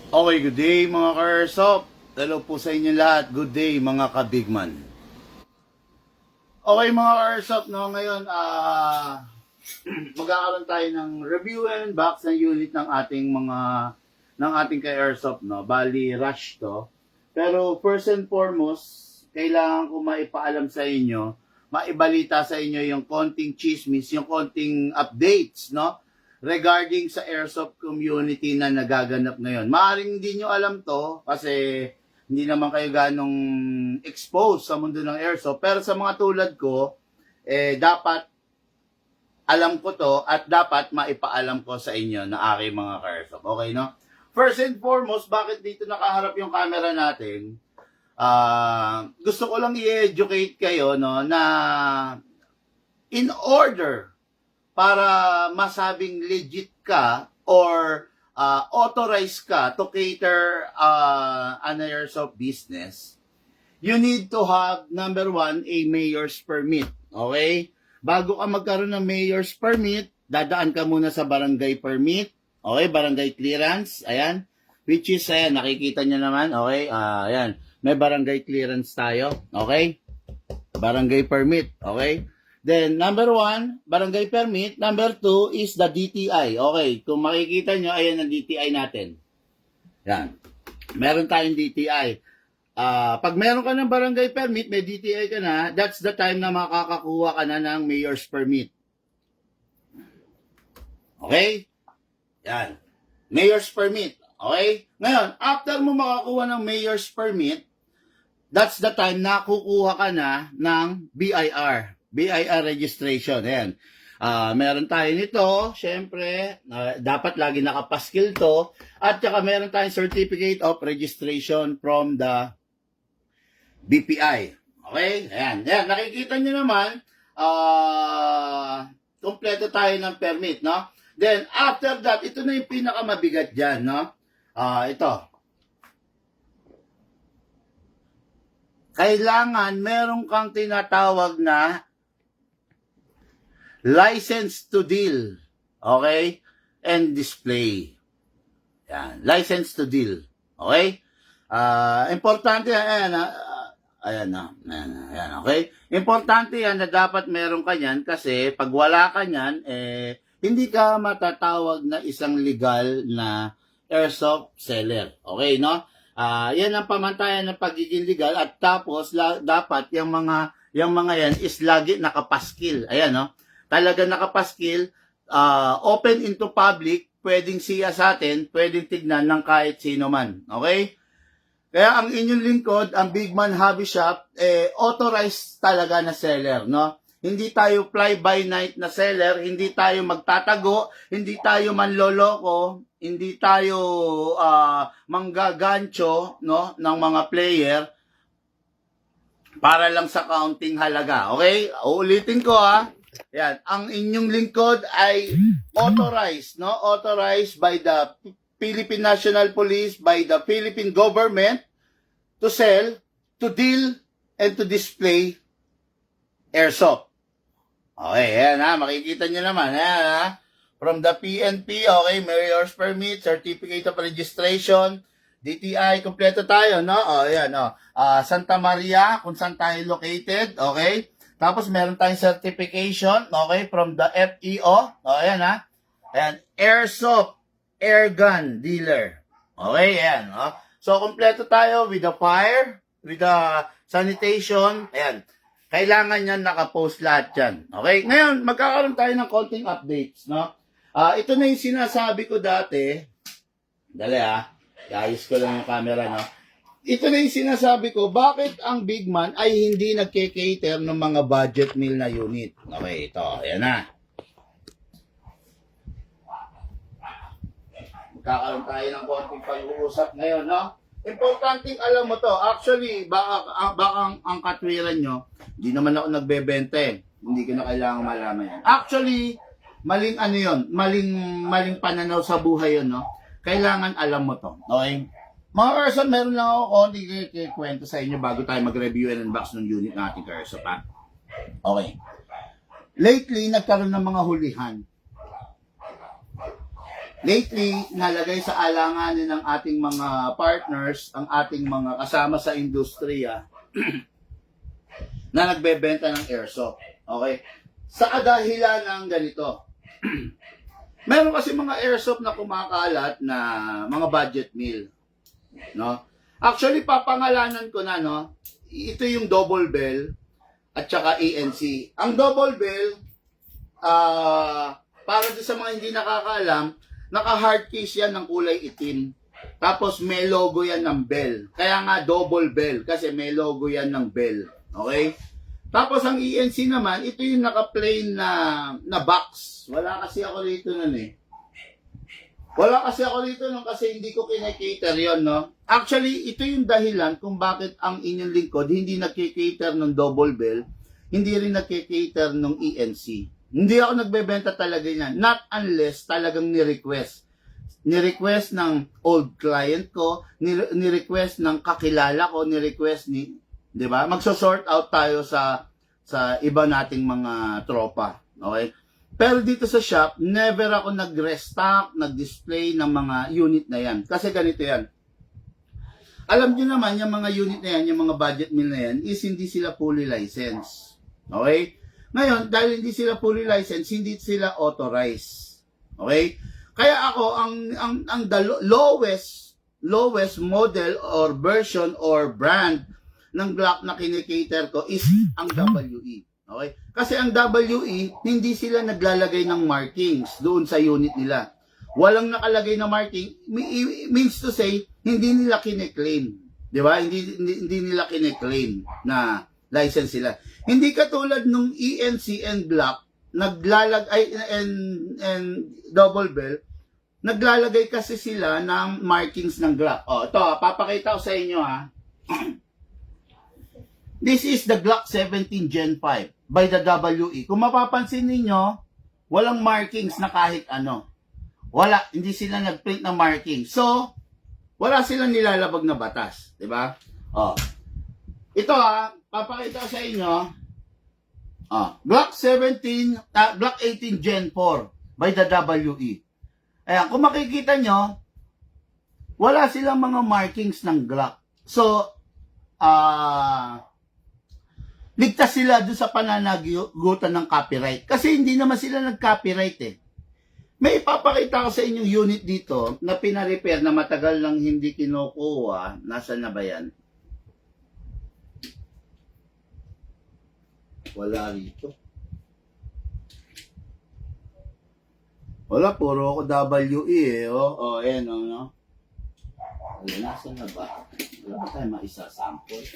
Okay, good day mga ka-airsoft. Hello po sa inyo lahat. Good day mga ka-bigman. Okay mga ka-airsoft, no? Ngayon, magkakaroon tayo ng review and box ng unit ng ating ka-airsoft, no? Bali, rush to. Pero first and foremost, kailangan ko maipaalam sa inyo, maibalita sa inyo yung konting chismis, yung konting updates, no? Regarding sa airsoft community na nagaganap ngayon. Maaaring hindi nyo alam to kasi hindi naman kayo ganong exposed sa mundo ng airsoft. Pero sa mga tulad ko, dapat alam ko to at dapat maipaalam ko sa inyo na aking mga ka-airsoft. Okay, no? First and foremost, bakit dito nakaharap yung camera natin? Gusto ko lang i-educate kayo, no, na in order para masabing legit ka or authorized ka to cater an airsoft business, you need to have, number one, a mayor's permit. Okay? Bago ka magkaroon ng mayor's permit, dadaan ka muna sa barangay permit. Okay? Barangay clearance. Ayan. Which is, ayan, nakikita nyo naman. Okay? Ayan. May barangay clearance tayo. Okay? Barangay permit. Okay? Then, number one, barangay permit. Number two is the DTI. Okay, kung makikita nyo, ayan ang DTI natin. Yan. Meron tayong DTI. Pag meron ka ng barangay permit, may DTI ka na, that's the time na makakakuha ka na ng mayor's permit. Okay? Yan. Mayor's permit. Okay? Ngayon, after mo makakuha ng mayor's permit, that's the time na kukuha ka na ng BIR registration. Ayan. Meron tayo nito, syempre, dapat lagi nakapaskil to. At saka meron tayong certificate of registration from the BPI. Okay? Ayan. Ayan. Nakikita nyo naman, kompleto tayo ng permit, no? Then, after that, ito na yung pinakamabigat dyan, no? Ito. Kailangan meron kang tinatawag na license to deal, okay? And display. Yan, license to deal, okay? Importante yan, ayan, okay? Importante yan na dapat meron ka yan kasi pag wala ka yan, hindi ka matatawag na isang legal na airsoft seller, okay, no? Yan ang pamantayan ng pagiging legal at tapos dapat yung mga yan is lagi nakapaskil. Ayan, no? Talaga nakapaskil, open into public, pwedeng siya sa atin, pwedeng tignan ng kahit sino man. Okay? Kaya ang inyong lingkod, ang Big Man Hobby Shop, authorized talaga na seller, no? Hindi tayo fly-by-night na seller, hindi tayo magtatago, hindi tayo manloloko, hindi tayo manggagancho, no, ng mga player para lang sa counting halaga. Okay? Uulitin ko, Yan, ang inyong lingkod ay authorized, no? Authorized by the Philippine National Police, by the Philippine government to sell, to deal, and to display airsoft. Okay, yan makikita nyo naman, yan from the PNP, okay, Mayor's Permit, Certificate of Registration, DTI, kompleto tayo, no? Yan, Santa Maria, kung saan tayo located, okay? Tapos meron tayong certification, okay, from the FEO. Ayan, Ayan, Airsoft Airgun Dealer. Okay, ayan. So, kompleto tayo with the fire, with the sanitation. Ayan. Kailangan yan nakapost lahat yan. Okay? Ngayon, magkakaroon tayo ng konting updates, no? Ito na yung sinasabi ko dati. Dali, iayos ko lang yung camera, no? Ito na yung sinasabi ko, bakit ang Big Man ay hindi nagke-cater ng mga budget meal na unit? Okay, ito. Ayan na. Magkakaroon tayo ng konting pag-uusap ngayon, no? Importanteng alam mo to. Actually, baka ang katwiran nyo, hindi naman ako nagbebenta eh. Hindi ko na kailangan malaman yan. Actually, maling ano yun, maling pananaw sa buhay yun, no? Kailangan alam mo to. Okay? Mga Carson, meron lang ako konti kwento sa inyo bago tayo mag-review and unbox ng unit natin, Carson, pa. Okay. Lately, nagkaroon ng mga hulihan. lately, nalagay sa alanganin ng ating mga partners, ang ating mga kasama sa industriya, na nagbebenta ng airsoft. Okay? Sa kadahilan ng ganito, meron kasi mga airsoft na kumakalat na mga budget meal. No? Actually, papangalanan ko na, no? Ito yung double bell at saka ANC. Ang double bell, para sa mga hindi nakakaalam, naka-hard case yan ng kulay itim. Tapos may logo yan ng bell. Kaya nga double bell kasi may logo yan ng bell. Okay? Tapos ang ENC naman, ito yung naka-plain na box. Wala kasi ako dito nun eh. Wala kasi ako dito nun kasi hindi ko kinakater yon, no? Actually, ito yung dahilan kung bakit ang inyong lingkod hindi nagkikater ng double bell, hindi rin nagkikater ng ENC. Hindi ako nagbebenta talaga yan. Not unless talagang ni-request. Ni-request ng old client ko, ni-request ng kakilala ko, ni-request ni, 'di ba? Magso-sort out tayo sa iba nating mga tropa, okay? Pero dito sa shop, never ako nag-restock, nag-display ng mga unit na yan. Kasi ganito yan. Alam niyo naman, yung mga unit na yan, yung mga budget meal na yan, is hindi sila fully licensed. Okay? Ngayon, dahil hindi sila fully licensed, hindi sila authorized. Okay? Kaya ako, ang the lowest model or version or brand ng Glock na kinikater ko is ang WE. Okay? Kasi ang WE, hindi sila naglalagay ng markings doon sa unit nila. Walang nakalagay na marking, means to say, hindi nila kine-claim. Di ba? Hindi nila kine-claim na license sila. Hindi katulad nung ENC and Glock, naglalagay, and double bell, naglalagay kasi sila ng markings ng Glock. O, ito, papakita ko sa inyo, ha. This is the Glock 17 Gen 5 by the WE. Kung mapapansin ninyo, walang markings na kahit ano. Wala, hindi sila nag-print ng marking. So, wala silang nilalabag na batas. Diba? Oh. Ito papakita ko sa inyo. Glock 17, Glock 18 Gen 4 by the WE. Ayan, kung makikita nyo, wala silang mga markings ng Glock. So, ligtas sila doon sa pananagutan ng copyright. Kasi hindi naman sila nag-copyright eh. May ipapakita ko sa inyong unit dito na pina-repair na matagal lang hindi kinukuha. Nasaan na ba yan? Wala rito. Wala, puro ako WE eh. Ayan no? Wala, nasaan na ba? Wala ba tayo maisa-sample?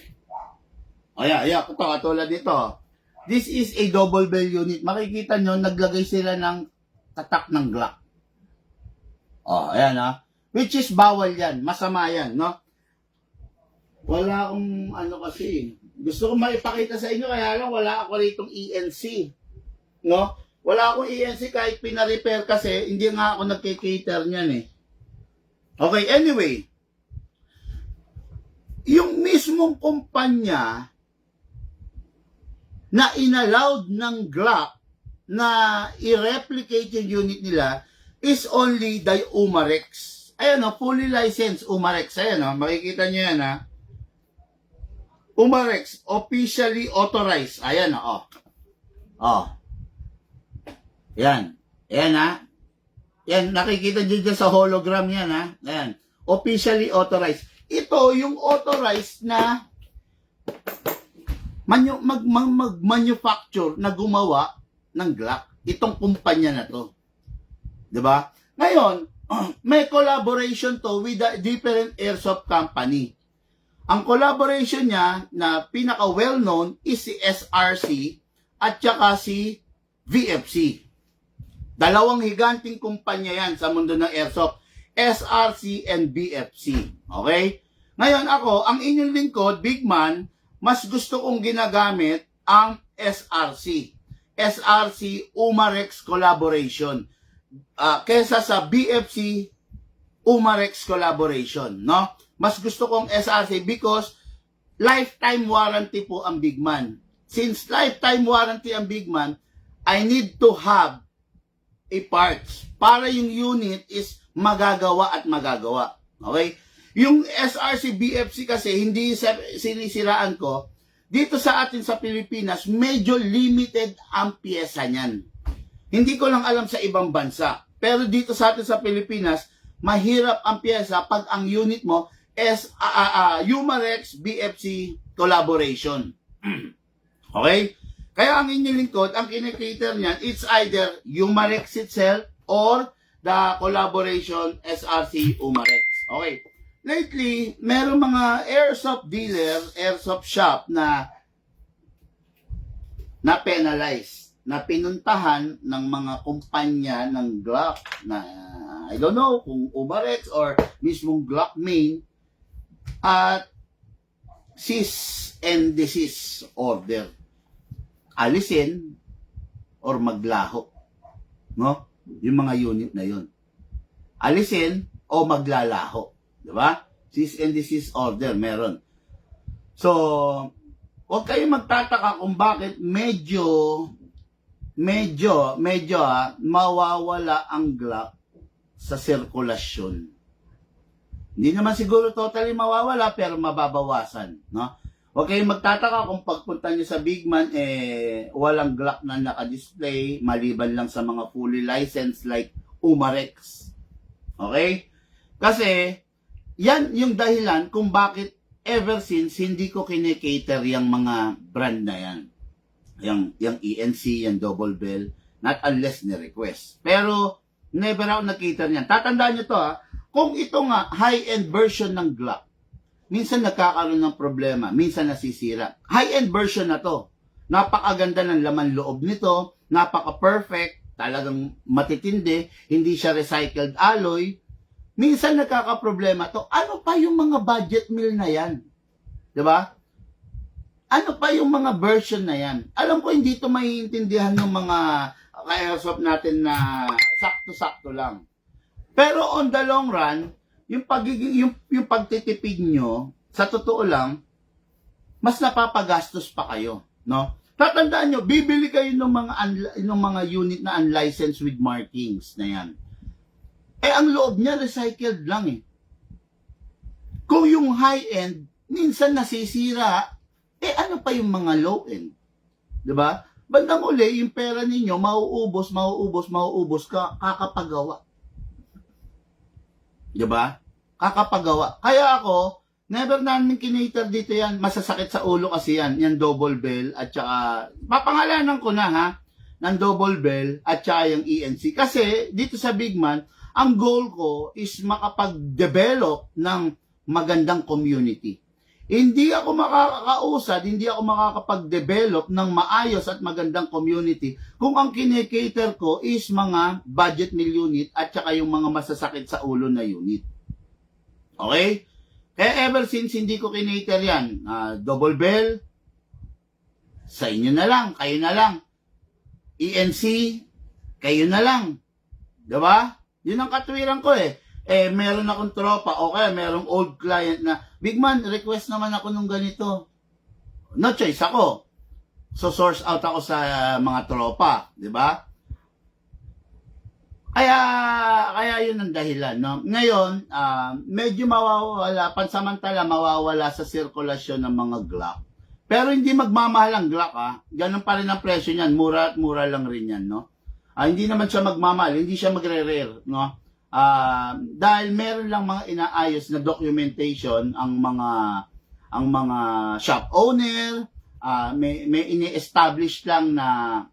Ayan, ito, katulad dito. This is a double bell unit. Makikita nyo, naglagay sila ng tatak ng Glock. Ayan which is bawal yan. Masama yan, no? Wala akong kasi. Gusto ko maipakita sa inyo, kaya lang wala ako ritong ENC. No? Wala akong ENC kahit pina-repair kasi hindi nga ako nagkikater niyan eh. Okay, anyway. Yung mismong kumpanya na inallowed ng Glock na i-replicate yung unit nila is only the Umarex. Ayan fully licensed Umarex. Ayan makikita nyo yan Umarex, officially authorized. Ayan Yan. Ayan Yan, nakikita nyo dyan sa hologram yan Ayan. Officially authorized. Ito yung authorized na mag-manufacture na gumawa ng Glock. Itong kumpanya na to. 'Di ba? Ngayon, may collaboration to with a different airsoft company. Ang collaboration niya na pinaka well-known is si SRC at saka si VFC. Dalawang higanting kumpanya yan sa mundo ng airsoft. SRC and VFC. Okay? Ngayon ako, ang inyong lingkod, Big Man, mas gusto kong ginagamit ang SRC. SRC Umarex collaboration. Kesa sa BFC Umarex collaboration, no? Mas gusto kong SRC because lifetime warranty po ang Big Man. Since lifetime warranty ang Big Man, I need to have a parts para yung unit is magagawa at magagawa. Okay? Yung SRC BFC kasi hindi sinisiraan ko. Dito sa atin sa Pilipinas, medyo limited ang pyesa niyan. Hindi ko lang alam sa ibang bansa. Pero dito sa atin sa Pilipinas, mahirap ang pyesa pag ang unit mo is Umarex BFC collaboration. Okay? Kaya ang inyong lingkod, ang kinikater niyan, it's either Umarex itself or the collaboration SRC Umarex. Okay. Lately, merong mga airsoft dealer, airsoft shop na penalize, na pinuntahan ng mga kumpanya ng Glock na I don't know kung Umarex or mismong Glock main at cease and desist order. Alisin or maglaho. No? Yung mga unit na yun. Alisin o maglalaho. Diba? Cease and desist order, meron. So, huwag kayong magtataka kung bakit medyo mawawala ang Glock sa sirkulasyon. Hindi naman siguro totally mawawala, pero mababawasan. No? Huwag kayong magtataka kung pagpunta nyo sa Bigman, walang Glock na naka-display, maliban lang sa mga fully licensed like Umarex. Okay? Kasi, yan yung dahilan kung bakit ever since hindi ko kinikater yung mga brand na yan. Yung ENC, yung Double Bell, not unless ni-request. Pero, never ako nakita niyan. Tatandaan nyo to kung ito nga, high-end version ng Glock, minsan nagkakaroon ng problema, minsan nasisira. High-end version na to. Napakaganda ng laman loob nito, napaka-perfect, talagang matitindi, hindi siya recycled alloy. Minsan nagkakaproblema to. Ano pa yung mga budget meal na yan? Diba? Ano pa yung mga version na yan? Alam ko hindi to maiintindihan ng mga ka-airsoft natin na sakto-sakto lang. Pero on the long run, yung pagtitipid nyo, sa totoo lang, mas napapagastos pa kayo, no? Tatandaan nyo, bibili kayo ng mga unit na unlicensed with markings na yan. Ang loob niya recycled lang eh. Kung yung high-end, minsan nasisira, ano pa yung mga low-end? Diba? Bandang uli, yung pera ninyo, mauubos, kakapagawa. Diba? Kakapagawa. Kaya ako, never namin kinater dito yan. Masasakit sa ulo kasi yan. Yan Double Bell at saka, papangalanan ko na ng Double Bell at saka yung ENC. Kasi dito sa Bigman, ang goal ko is makapag-develop ng magandang community. Hindi ako makakausad, hindi ako makakapag-develop ng maayos at magandang community kung ang kinikater ko is mga budget meal unit at saka yung mga masasakit sa ulo na unit. Okay? Kaya ever since hindi ko kinater yan, Double Bell, sa inyo na lang, kayo na lang. ENC, kayo na lang. Diba? Yun ang katwiran ko eh. Meron akong tropa o kaya merong old client na, Bigman, request naman ako nung ganito. No choice ako. So source out ako sa mga tropa, di ba? Kaya yun ang dahilan, no? Ngayon, medyo mawawala, pansamantala mawawala sa sirkulasyon ng mga Glock. Pero hindi magmamahal ang Glock, Ganun pa rin ang presyo niyan, mura at mura lang rin yan, no? Hindi naman siya magmamahal, hindi siya magre-rare, no? Dahil meron lang mga inaayos na documentation ang mga shop owner, may ini-establish lang na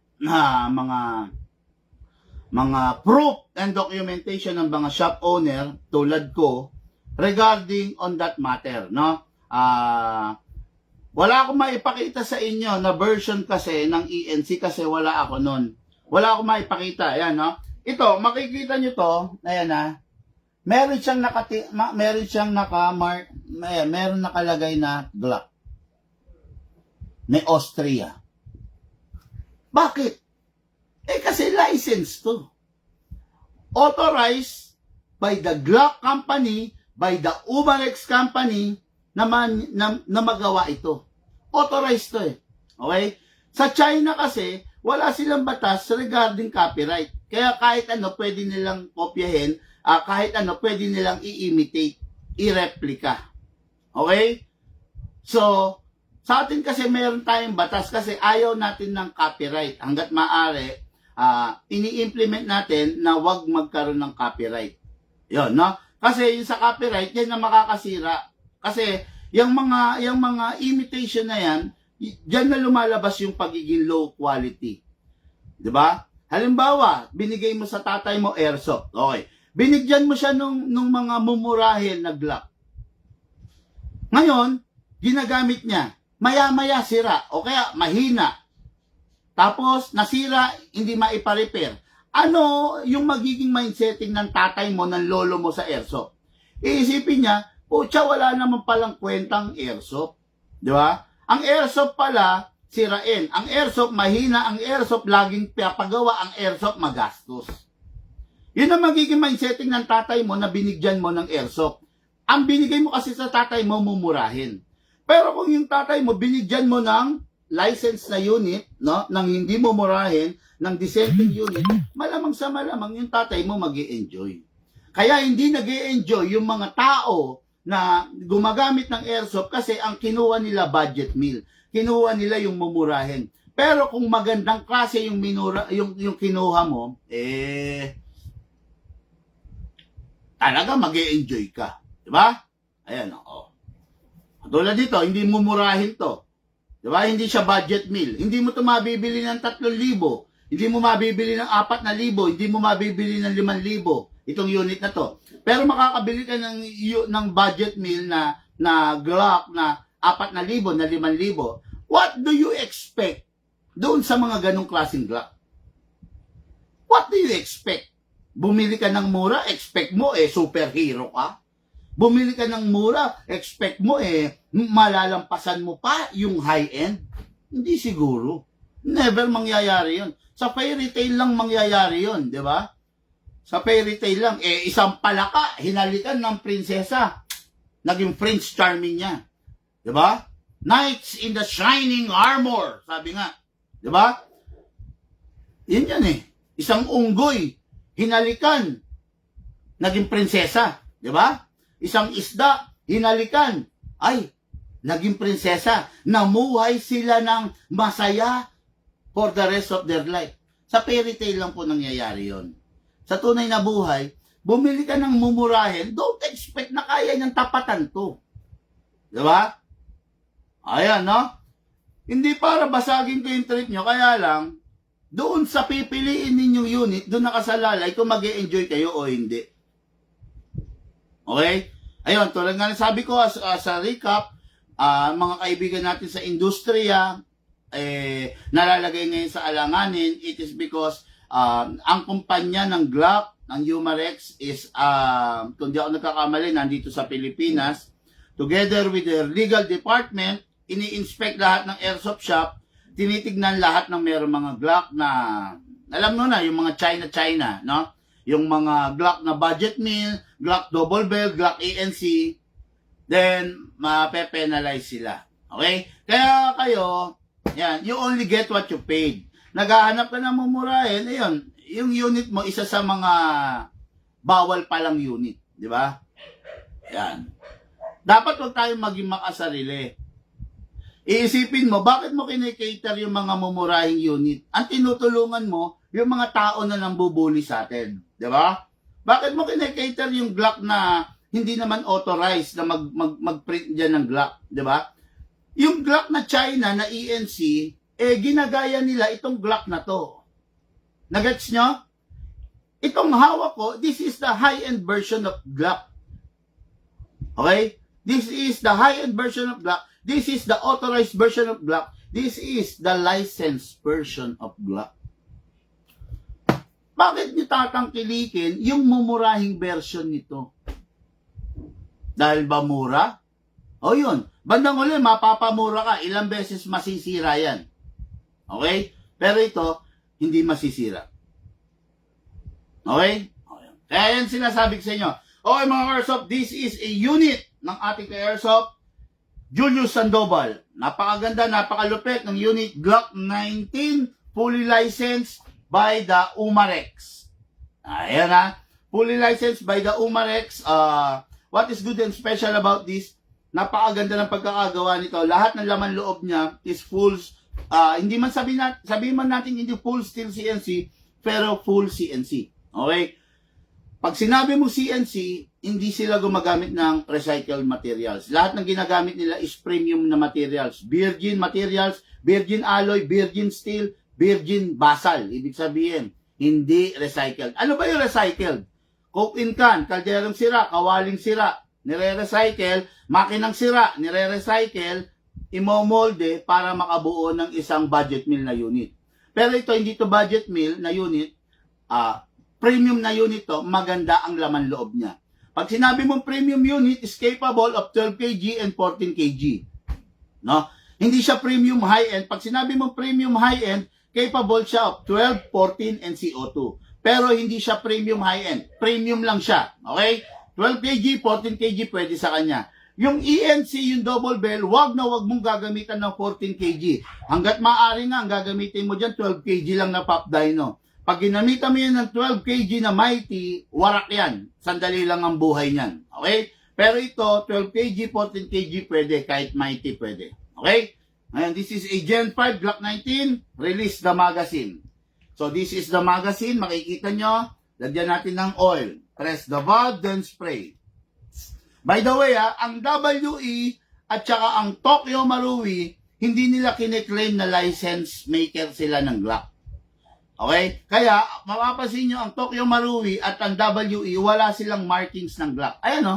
mga proof and documentation ng mga shop owner tulad ko regarding on that matter, no? Wala akong maipakita sa inyo na version kasi ng ENC kasi wala ako nun. Wala akong maipakita, ayan, no? Ito, makikita nyo to, ayan meron siyang meron nakalagay na Glock. May Austria. Bakit? Kasi license to. Authorized by the Glock company, by the Umarex company, na magawa ito. Authorized to Okay? Sa China kasi, wala silang batas regarding copyright. Kaya kahit ano, pwede nilang kopyahin, kahit ano, pwede nilang i-imitate, i-replica. Okay? So, sa atin kasi meron tayong batas kasi ayaw natin ng copyright. Hanggat maaari, ini-implement natin na wag magkaroon ng copyright. Yun, no? Kasi yung sa copyright, yan na makakasira. Kasi yung mga imitation na yan, diyan na lumalabas yung pagiging low quality. 'Di ba? Halimbawa, binigay mo sa tatay mo airsoft. Okay. Binigyan mo siya nung mga mumurahin na Glock. Ngayon, ginagamit niya. Maya-maya sira o kaya mahina. Tapos nasira, hindi maipa-repair. Ano yung magiging mindsetting ng tatay mo, ng lolo mo sa airsoft? Iisipin niya, pucha, wala naman palang kwentang airsoft. Di ba? Ang airsoft pala, sirain. Ang airsoft, mahina. Ang airsoft, laging papagawa. Ang airsoft, magastos. Yun ang magiging mindsetting ng tatay mo na binigyan mo ng airsoft. Ang binigay mo kasi sa tatay mo, mumurahin. Pero kung yung tatay mo, binigyan mo ng license na unit, no, nang hindi mo murahin, ng dissenting unit, malamang sa malamang yung tatay mo mag-i-enjoy. Kaya hindi nag-i-enjoy yung mga tao na gumagamit ng airsoft kasi ang kinuha nila budget meal. Kinuha nila yung mumurahin. Pero kung magandang klase yung yung kinuha mo, talaga mag-i-enjoy ka. Diba? Ayan, oh. Tulad dito, hindi mumurahin to. Diba? Hindi siya budget meal. Hindi mo to mabibili ng 3,000. Hindi mo mabibili ng 4,000. Hindi mo mabibili ng 5,000. Itong unit na to. Pero makakabili ka ng budget meal na Glock na 4,000, na 5,000. What do you expect doon sa mga ganong klaseng Glock? What do you expect? Bumili ka ng mura, expect mo superhero ka. Bumili ka ng mura, expect mo malalampasan mo pa yung high-end. Hindi siguro. Never mangyayari yun. Sa fairy tale lang mangyayari yun, di ba? Sa fairy tale lang, isang palaka, hinalikan ng prinsesa. Naging Prince Charming niya. Di ba? Knights in the shining armor, sabi nga. Di ba? Yun yan Isang unggoy, hinalikan, naging prinsesa. Di ba? Isang isda, hinalikan, ay, naging prinsesa. Namuhay sila ng masaya for the rest of their life. Sa fairy tale lang po nangyayari yon. Sa tunay na buhay, bumili ka ng mumurahin, don't expect na kaya niyang tapatan to. Diba? Ayan, no? Hindi para basagin ko yung trip nyo, kaya lang, doon sa pipiliin ninyong unit, doon nakasalalay kung mag-e-enjoy kayo o hindi. Okay? Ayun, tulad nga sabi ko sa recap, mga kaibigan natin sa industriya, nalalagay ngayon sa alanganin. It is because ang kumpanya ng Glock, ng Umarex is, kung di ako nagkakamali, nandito sa Pilipinas, together with their legal department, ini-inspect lahat ng airsoft shop, tinitignan lahat ng mayroong mga Glock na, alam mo na, yung mga China, no? Yung mga Glock na budget meal, Glock double barrel, Glock ANC, then mape-penalize sila. Okay? Kaya kayo, yan, you only get what you paid. Naghahanap ka ng mumurahin, ayun, yung unit mo, isa sa mga bawal palang unit. Di ba? Yan. Dapat huwag tayong maging makasarili. Iisipin mo, bakit mo kinikater yung mga mumurahing unit? Ang tinutulungan mo, yung mga tao na nambubuli sa atin. Di ba? Bakit mo kinikater yung Glock na hindi naman authorized na mag-print dyan ng Glock? Di ba? Yung Glock na China, na ENC, ginagaya nila itong Glock na to. Nagets nyo? Itong hawak ko, this is the high-end version of Glock. Okay? This is the high-end version of Glock. This is the authorized version of Glock. This is the licensed version of Glock. Bakit niyo tatangkilikin yung mumurahing version nito? Dahil ba mura? O yun, bandang uli, mapapamura ka, ilang beses masisira yan. Okay? Pero ito, hindi masisira. Okay? Kaya yan sinasabi ko sa inyo. Okay mga Airsoft, this is a unit ng ating Airsoft, Julius Sandoval. Napakaganda, napakalupit ng unit, Glock 19, fully licensed, by the Umarex. Ayan ha. Fully licensed by the Umarex. What is good and special about this? Napakaganda ng pagkakagawa nito. Lahat ng laman loob niya is full, hindi man sabihin man natin hindi full steel CNC, pero full CNC. Okay? Pag sinabi mo CNC, hindi sila gumagamit ng recycled materials. Lahat ng ginagamit nila is premium na materials. Virgin materials, virgin alloy, virgin steel, virgin basal. Ibig sabihin, hindi recycled. Ano ba yung recycled? Coke in can, kalderong sira, kawaling sira, nire-recycle, makinang sira, nire-recycle, imomolde para makabuo ng isang budget mill na unit. Pero ito, hindi to budget mill na unit, premium na unit to, maganda ang laman loob niya. Pag sinabi mong premium unit is capable of 12 kg and 14 kg. No? Hindi siya premium high-end. Pag sinabi mong premium high-end, capable siya of 12, 14, and CO2. Pero hindi siya premium high-end. Premium lang siya. Okay? 12 kg, 14 kg, pwede sa kanya. Yung ENC, yung double bell, wag na wag mong gagamitan ng 14 kg. Hanggat maaari nga, ang gagamitin mo dyan, 12 kg lang na pop dyno. Pag ginamitan mo yan ng 12 kg na mighty, warak yan. Sandali lang ang buhay niyan. Okay? Pero ito, 12 kg, 14 kg, pwede. Kahit mighty, pwede. Okay? Ngayon, this is a Gen 5 Glock 19. Release the magazine. So, this is the magazine. Makikita nyo. Lagyan natin ng oil. Press the valve, then spray. By the way, ang WE at saka ang Tokyo Marui, hindi nila kine-claim na license maker sila ng Glock. Okay? Kaya, mapapansin nyo, ang Tokyo Marui at ang WE, wala silang markings ng Glock. Ayan o.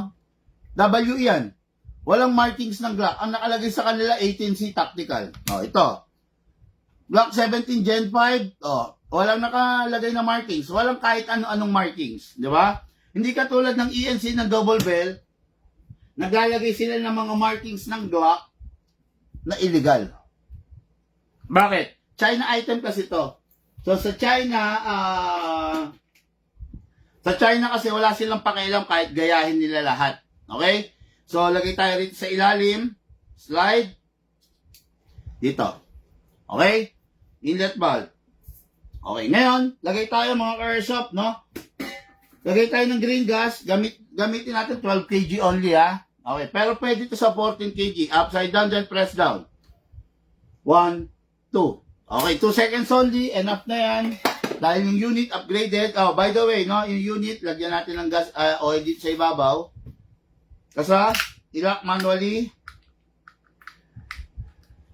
WE yan. Walang markings ng Glock. Ang nakalagay sa kanila, 18C Tactical. O, ito. Glock 17 Gen 5, walang nakalagay na markings. Walang kahit ano-anong markings. Di ba? Hindi katulad ng ENC ng double bell, naglalagay sila ng mga markings ng Glock na illegal. Bakit? China item kasi to. So sa China kasi wala silang pakialam kahit gayahin nila lahat. Okay? So lagay tayo rito sa ilalim. Slide. Dito. Okay? Inlet valve. Okay, ngayon, lagay tayo mga airsoft, no? Lagay tayo ng green gas. Gamitin natin 12 kg only, ha? Okay, pero pwede ito sa 14 kg. Upside down, then press down. 1, 2. Okay, 2 seconds only. Enough na yan. Dahil yung unit upgraded. Oh, by the way, no? Yung unit, lagyan natin ng gas, oil dito sa ibabaw. Kasi, i-lock manually.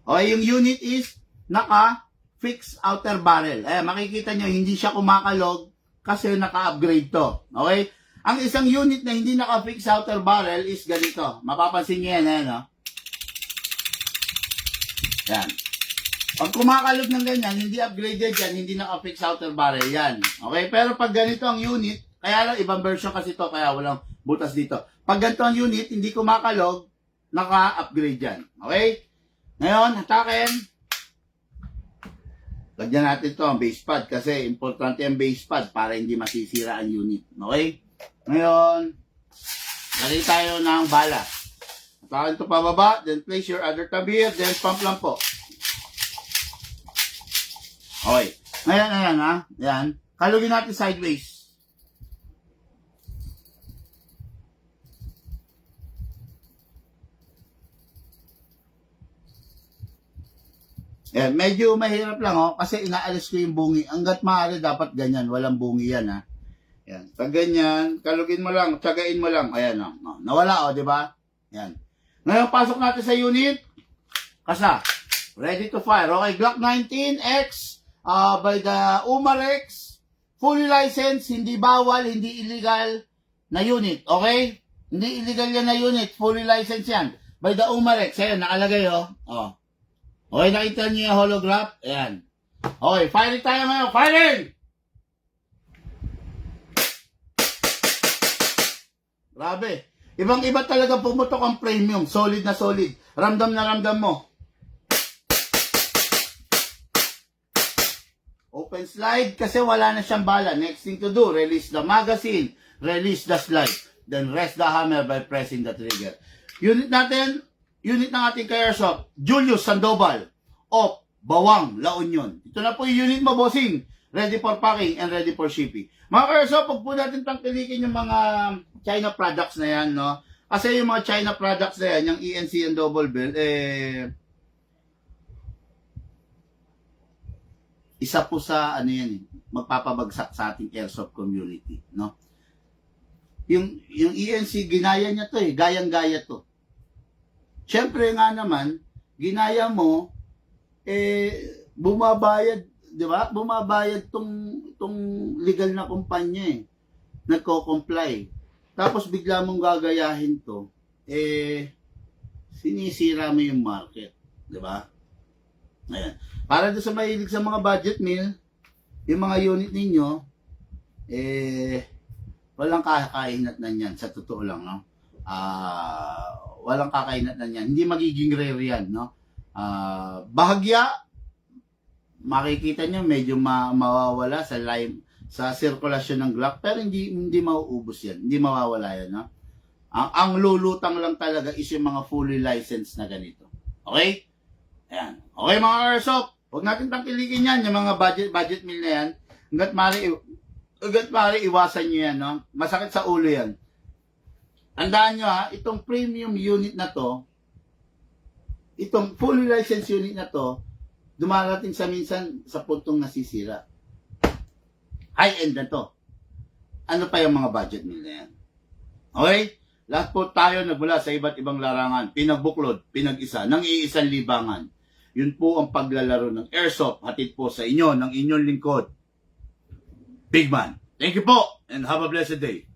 Okay, yung unit is naka-fixed outer barrel. Makikita nyo, hindi siya kumakalog kasi naka-upgrade to. Okay? Ang isang unit na hindi naka-fixed outer barrel is ganito. Mapapansin nyo yan, no? Yan. Pag kumakalog ng ganyan, hindi upgraded yan, hindi naka-fixed outer barrel yan. Okay? Pero pag ganito ang unit, kaya lang, ibang version kasi to, kaya walang butas dito. Pag ganito ang unit, hindi kumakalog, naka-upgrade yan. Okay? Ngayon, hatakin. Lagyan natin to ang base pad kasi importante ang base pad para hindi masisira ang unit. Okay? Ngayon, lagay tayo ng bala. Hatakin ito pababa, then place your other tabir, then pump lang po. Okay. Ngayon, ayan ha. Ayan. Kalugin natin sideways. Ayan, medyo mahirap lang kasi inaalis ko yung bungi. Hanggat maaari dapat ganyan, walang bungi yan ha. Ayan, pag ganyan, kalugin mo lang, tsagain mo lang. Ayan nawala di ba? Ayan. Ngayon, pasok natin sa unit. Kasa, ready to fire. Okay, Glock 19X by the Umarex. Fully licensed, hindi bawal, hindi illegal na unit. Okay? Hindi illegal yan na unit, fully licensed yan. By the Umarex. Ayan, nakalagay Okay, nakita niyo yung holograph? Ayan. Okay, firing tayo ngayon. Firing! Grabe. Ibang-iba talaga pumutok ang premium. Solid na solid. Ramdam na ramdam mo. Open slide kasi wala na siyang bala. Next thing to do, release the magazine. Release the slide. Then rest the hammer by pressing the trigger. Unit ng ating ka-airsoft, Julius Sandoval of Bawang, La Union. Ito na po yung unit mo, bossing. ready for packing, and ready for shipping. Mga ka-airsoft, pag po natin tangkilikin yung mga China products na yan, no? Kasi yung mga China products na yan, yung ENC and double bell, isa po sa, ano yan, magpapabagsak sa ating airsoft community, no? Yung ENC, ginaya niya to gayang-gaya to. Siyempre nga naman, ginaya mo, bumabayad, di ba? Bumabayad tong legal na kumpanya nagko-comply. Tapos bigla mong gagayahin to, sinisira mo yung market, di ba? Ayan. Para doon sa mahilig sa mga budget meal, yung mga unit ninyo, walang kakainatnan yan, sa totoo lang, no? Walang kakainatnan yan. Hindi magiging rare yan, no? Bahagya, makikita nyo medyo mawawala sa sirkulasyon ng Glock, pero hindi mauubos yan, hindi mawawala yan, no? Ang lulutang lang talaga is yung mga fully licensed na ganito. Okay? Ayan. Okay mga airsoft, huwag natin tangkilikin yan, yung mga budget meal na yan, hanggat maaari iwasan nyo yan, no? Masakit sa ulo yan. Tandaan nyo itong premium unit na to, itong fully licensed unit na to, dumarating sa minsan sa puntong nasisira. High-end na to. Ano pa yung mga budget meal na yan? Okay? Lahat po tayo nagmula sa iba't ibang larangan, pinagbuklod, pinag-isa, ng iisang libangan. Yun po ang paglalaro ng airsoft, hatid po sa inyo ng inyong lingkod, Big Man. Thank you po, and have a blessed day.